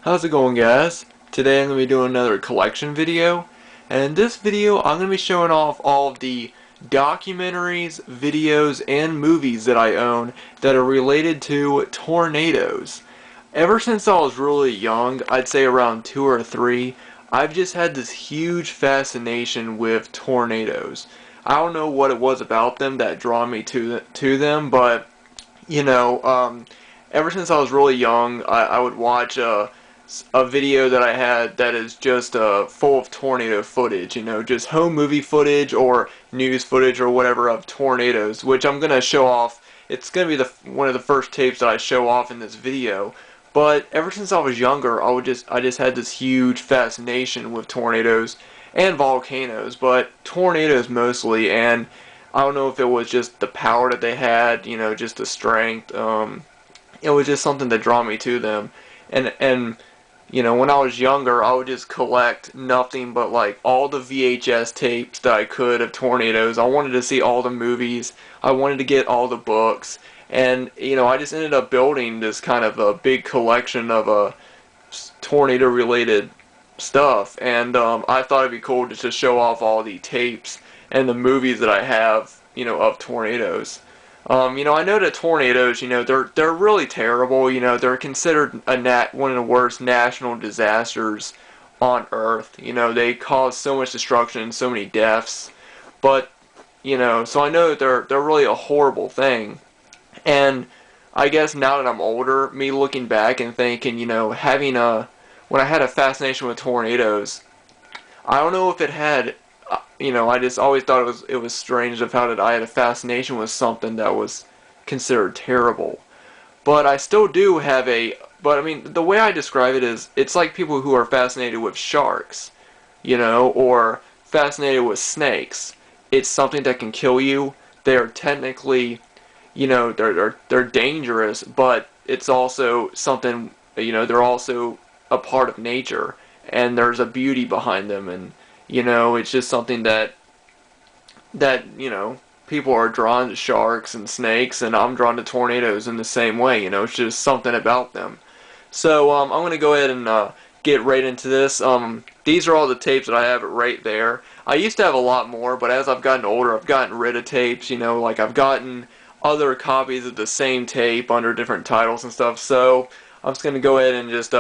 How's it going, guys? Today I'm going to be doing another collection video, and in this video I'm going to be showing off all of the documentaries, videos, and movies that I own that are related to tornadoes. Ever since I was really young, I'd say around 2 or 3, I've just had this huge fascination with tornadoes. I don't know what it was about them that draw me to them, but you know, ever since I was really young, I would watch a video that I had that is just full of tornado footage, just home movie footage or news footage or whatever of tornadoes, which I'm going to show off. It's going to be one of the first tapes that I show off in this video. But ever since I was younger, I just had this huge fascination with tornadoes and volcanoes, but tornadoes mostly, and I don't know if it was just the power that they had, just the strength. It was just something that drew me to them. And when I was younger, I would just collect nothing but like all the VHS tapes that I could of tornadoes. I wanted to see all the movies. I wanted to get all the books. And, I just ended up building this kind of a big collection of tornado-related stuff. And I thought it'd be cool just to show off all the tapes and the movies that I have, of tornadoes. I know that tornadoes, they're really terrible. They're considered one of the worst national disasters on Earth. They cause so much destruction and so many deaths. But, so I know that they're really a horrible thing. And I guess now that I'm older, me looking back and thinking, when I had a fascination with tornadoes, I don't know if it had, I just always thought it was strange of how that I had a fascination with something that was considered terrible. But I still do have but I mean, the way I describe it is, it's like people who are fascinated with sharks, or fascinated with snakes. It's something that can kill you. They're technically, they're dangerous, but it's also something, they're also a part of nature, and there's a beauty behind them, and it's just something that people are drawn to sharks and snakes, and I'm drawn to tornadoes in the same way. It's just something about them. So I'm going to go ahead and get right into this. These are all the tapes that I have right there. I used to have a lot more, but as I've gotten older, I've gotten rid of tapes. Like I've gotten other copies of the same tape under different titles and stuff. So I'm just going to go ahead and just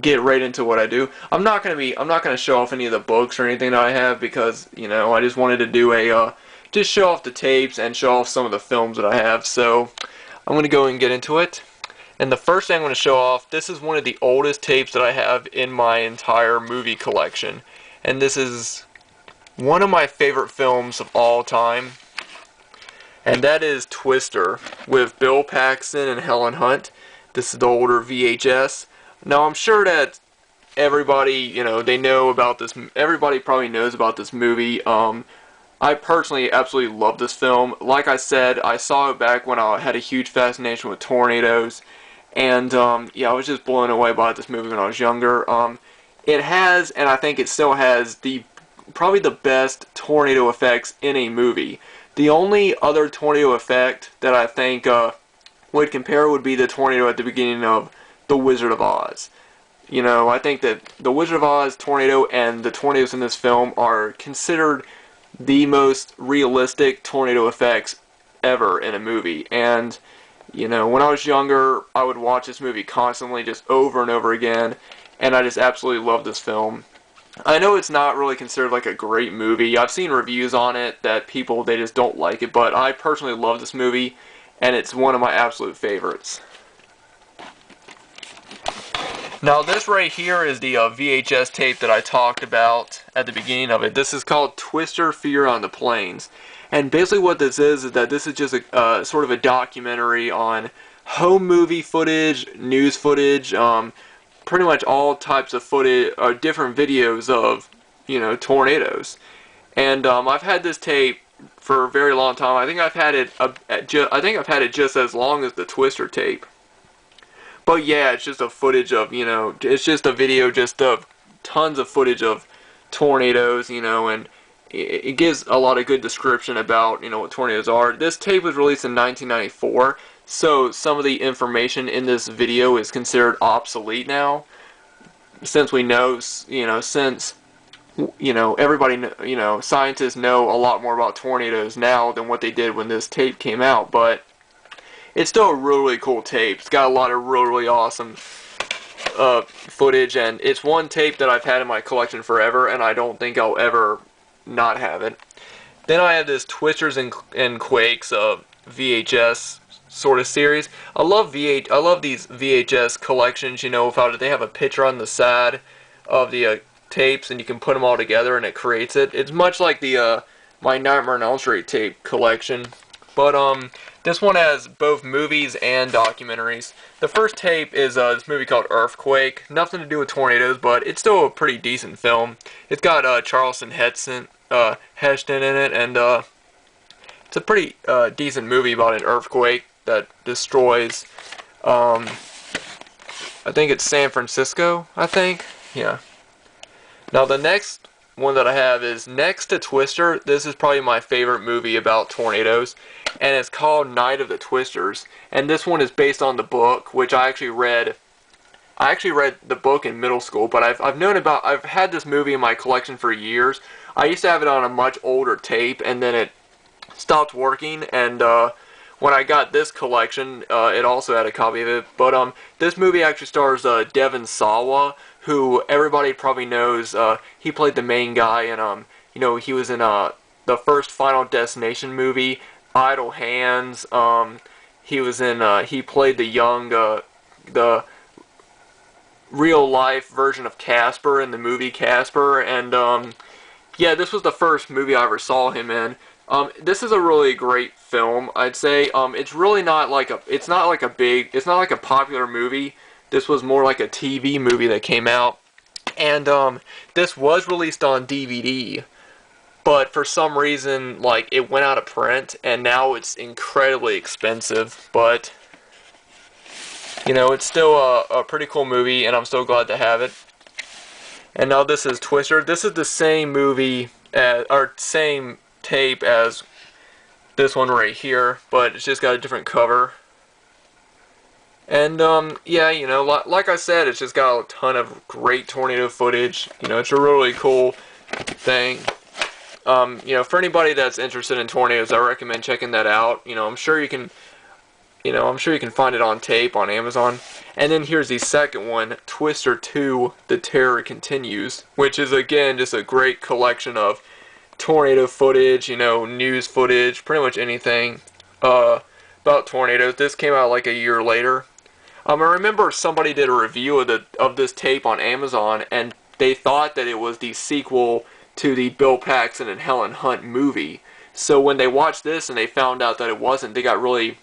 get right into what I do. I'm not gonna show off any of the books or anything that I have because, I just wanted to do just show off the tapes and show off some of the films that I have. So I'm gonna go and get into it. And the first thing I'm gonna show off, this is one of the oldest tapes that I have in my entire movie collection. And this is one of my favorite films of all time. And that is Twister with Bill Paxton and Helen Hunt. This is the older VHS. Now, I'm sure that everybody, they know about this. Everybody probably knows about this movie. I personally absolutely love this film. Like I said, I saw it back when I had a huge fascination with tornadoes. And, yeah, I was just blown away by this movie when I was younger. It has, and I think it still has, probably the best tornado effects in a movie. The only other tornado effect that I think would compare would be the tornado at the beginning of The Wizard of Oz. I think that The Wizard of Oz tornado and the tornadoes in this film are considered the most realistic tornado effects ever in a movie. And, when I was younger, I would watch this movie constantly, just over and over again, and I just absolutely love this film. I know it's not really considered like a great movie. I've seen reviews on it that they just don't like it, but I personally love this movie, and it's one of my absolute favorites. Now this right here is the VHS tape that I talked about at the beginning of it. This is called Twister Fear on the Plains. And basically what this is that this is just a sort of a documentary on home movie footage, news footage, pretty much all types of footage, different videos of, tornadoes. And I've had this tape for a very long time. I think I've had it just as long as the Twister tape. But yeah, it's just a footage of, it's just a video just of tons of footage of tornadoes, and it gives a lot of good description about, what tornadoes are. This tape was released in 1994, So some of the information in this video is considered obsolete now, since we know, since everybody, scientists know a lot more about tornadoes now than what they did when this tape came out. But it's still a really, really cool tape. It's got a lot of really, really awesome footage, and it's one tape that I've had in my collection forever, and I don't think I'll ever not have it. Then I have this Twisters and Quakes VHS sort of series. I love these VHS collections. Without it, they have a picture on the side of the tapes, and you can put them all together, and it creates it. It's much like the my Nightmare on Elm Street tape collection, but this one has both movies and documentaries. The first tape is this movie called Earthquake. Nothing to do with tornadoes, but it's still a pretty decent film. It's got Charlton Heston in it, and it's a pretty decent movie about an earthquake that destroys, I think it's San Francisco, yeah. Now the next one that I have is next to Twister. This is probably my favorite movie about tornadoes, and it's called Night of the Twisters. And this one is based on the book, which I actually read. I actually read the book in middle school, but I've had this movie in my collection for years. I used to have it on a much older tape, and then it stopped working, and when I got this collection, it also had a copy of it. But this movie actually stars Devon Sawa, who everybody probably knows. He played the main guy, and he was in the first Final Destination movie, Idle Hands. He played the real life version of Casper in the movie Casper, and yeah, this was the first movie I ever saw him in. This is a really great film, I'd say. It's really not like it's not like a popular movie. This was more like a TV movie that came out, and this was released on DVD, but for some reason, like, it went out of print, and now it's incredibly expensive. But it's still a pretty cool movie, and I'm still glad to have it. And now this is Twister. This is the same movie, or same tape as this one right here, but it's just got a different cover. And yeah, like I said, it's just got a ton of great tornado footage. It's a really cool thing. For anybody that's interested in tornadoes, I recommend checking that out. I'm sure you can find it on tape on Amazon. And then here's the second one, Twister 2: The Terror Continues, which is again just a great collection of tornado footage, news footage, pretty much anything about tornadoes. This came out like a year later. I remember somebody did a review of this tape on Amazon, and they thought that it was the sequel to the Bill Paxton and Helen Hunt movie. So when they watched this and they found out that it wasn't, they got really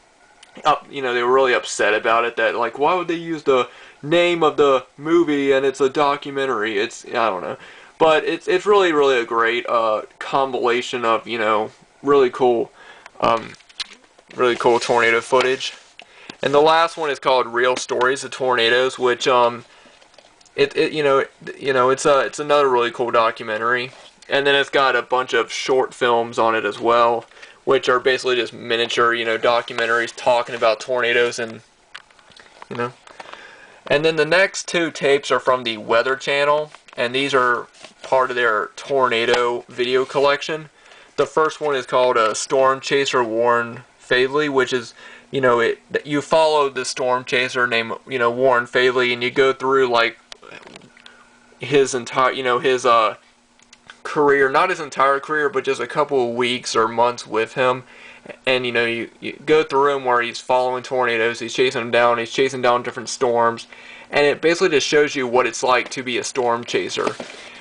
they were really upset about it. That, like, why would they use the name of the movie and it's a documentary? I don't know. But it's really, really a great compilation of, really cool tornado footage. And the last one is called Real Stories of Tornadoes, which it's another really cool documentary. And then it's got a bunch of short films on it as well, which are basically just miniature, documentaries talking about tornadoes, and And then the next two tapes are from the Weather Channel, and these are part of their tornado video collection. The first one is called Storm Chaser Warren Favely, which is, you follow the storm chaser named, Warren Favely, and you go through, like, his entire, his career, not his entire career, but just a couple of weeks or months with him. And, you go through him where he's following tornadoes, he's chasing down different storms, and it basically just shows you what it's like to be a storm chaser.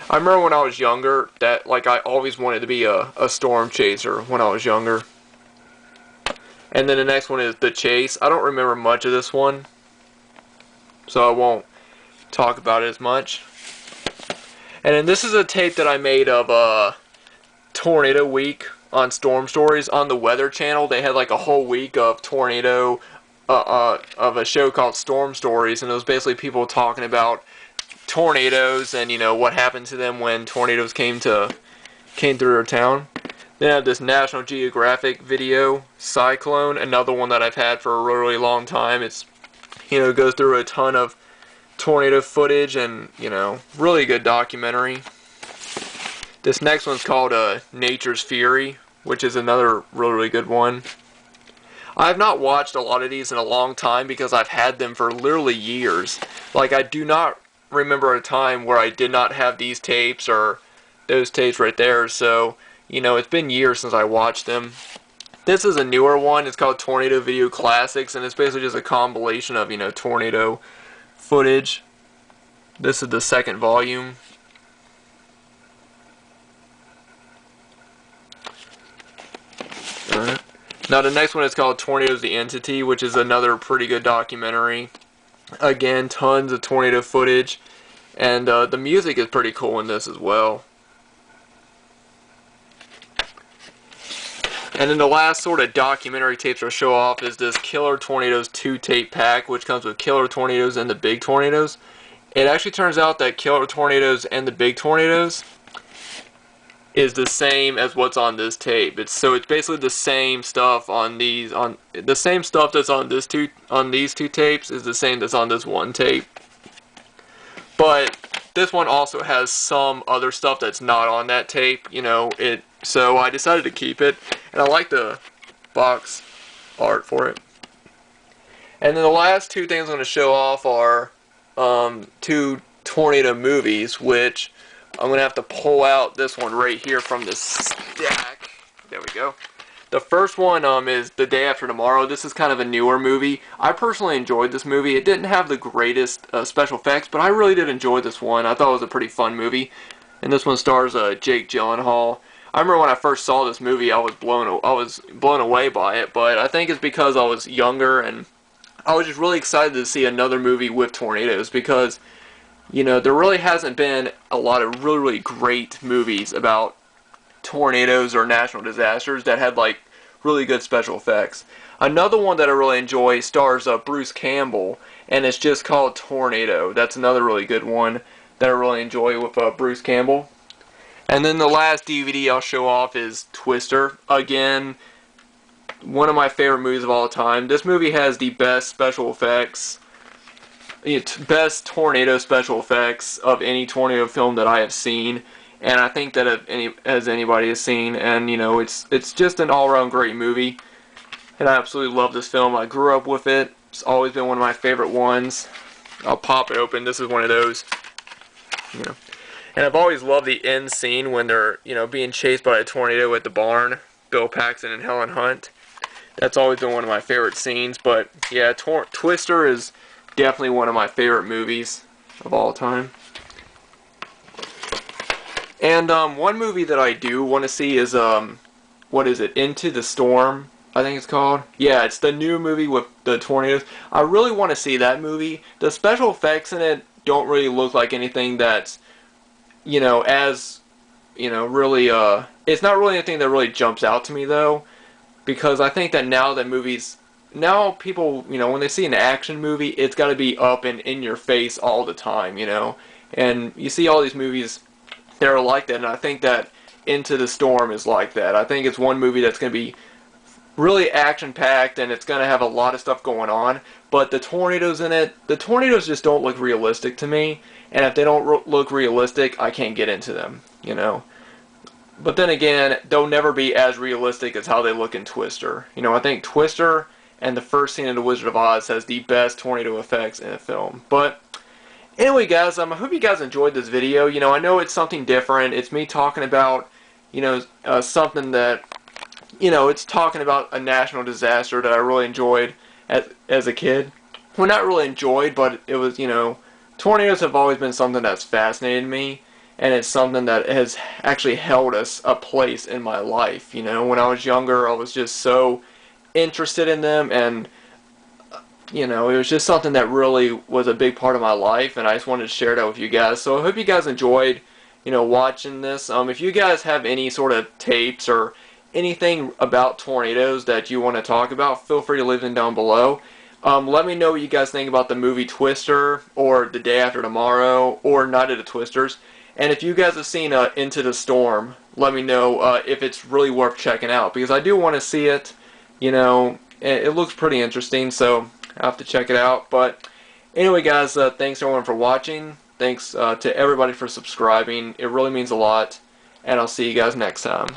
I remember when I was younger, that, like, I always wanted to be a storm chaser when I was younger. And then the next one is The Chase. I don't remember much of this one, so I won't talk about it as much. And then this is a tape that I made of Tornado Week on Storm Stories on the Weather Channel. They had like a whole week of tornado, of a show called Storm Stories, and it was basically people talking about tornadoes and what happened to them when tornadoes came through their town. Then I have this National Geographic video, Cyclone, another one that I've had for a really long time. It's, it goes through a ton of tornado footage and, really good documentary. This next one's called Nature's Fury, which is another really good one. I've not watched a lot of these in a long time because I've had them for literally years. Like, I do not remember a time where I did not have these tapes or those tapes right there, so, it's been years since I watched them. This is a newer one. It's called Tornado Video Classics, and it's basically just a compilation of, tornado footage. This is the second volume. Alright. Now the next one is called Tornadoes the Entity, which is another pretty good documentary. Again, tons of tornado footage, and the music is pretty cool in this as well. And then the last sort of documentary tapes I'll show off is this Killer Tornadoes 2 tape pack, which comes with Killer Tornadoes and the Big Tornadoes. It actually turns out that Killer Tornadoes and the Big Tornadoes is the same as what's on this tape. It's basically the same stuff on the same stuff that's on these two tapes is the same that's on this one tape. But this one also has some other stuff that's not on that tape, so I decided to keep it, and I like the box art for it. And then the last two things I'm going to show off are two tornado movies, which I'm going to have to pull out this one right here from the stack. There we go. The first one is The Day After Tomorrow. This is kind of a newer movie. I personally enjoyed this movie. It didn't have the greatest special effects, but I really did enjoy this one. I thought it was a pretty fun movie. And this one stars Jake Gyllenhaal. I remember when I first saw this movie, I was blown away by it, but I think it's because I was younger and I was just really excited to see another movie with tornadoes because, there really hasn't been a lot of really great movies about tornadoes or national disasters that had like really good special effects. Another one that I really enjoy stars Bruce Campbell, and it's just called Tornado. That's another really good one that I really enjoy with Bruce Campbell. And then the last DVD I'll show off is Twister. Again, one of my favorite movies of all time. This movie has the best special effects, best tornado special effects of any tornado film that I have seen. And I think that as anybody has seen, and it's just an all-around great movie. And I absolutely love this film. I grew up with it. It's always been one of my favorite ones. I'll pop it open. This is one of those. And I've always loved the end scene when they're, being chased by a tornado at the barn. Bill Paxton and Helen Hunt. That's always been one of my favorite scenes. But yeah, Twister is definitely one of my favorite movies of all time. And one movie that I do want to see is what is it? Into the Storm, I think it's called. Yeah, it's the new movie with the tornadoes. I really want to see that movie. The special effects in it don't really look like anything that's really, it's not really anything that really jumps out to me, though, because I think that now people, when they see an action movie, it's got to be up and in your face all the time, and you see all these movies that are like that, and I think that Into the Storm is like that. I think it's one movie that's going to be really action-packed, and it's going to have a lot of stuff going on, but the tornadoes in it, the tornadoes just don't look realistic to me. And if they don't look realistic, I can't get into them, But then again, they'll never be as realistic as how they look in Twister. I think Twister and the first scene of The Wizard of Oz has the best tornado effects in a film. But anyway, guys, I hope you guys enjoyed this video. I know it's something different. It's me talking about, something that, it's talking about a national disaster that I really enjoyed as a kid. Well, not really enjoyed, but it was, tornadoes have always been something that's fascinated me, and it's something that has actually held a place in my life. When I was younger, I was just so interested in them, and it was just something that really was a big part of my life, and I just wanted to share that with you guys. So I hope you guys enjoyed, watching this. If you guys have any sort of tapes or anything about tornadoes that you want to talk about, feel free to leave them down below. Let me know what you guys think about the movie Twister, or The Day After Tomorrow, or Night of the Twisters. And if you guys have seen Into the Storm, let me know if it's really worth checking out, because I do want to see it. You know, it looks pretty interesting, so I have to check it out. But anyway, guys, thanks everyone for watching. Thanks to everybody for subscribing. It really means a lot. And I'll see you guys next time.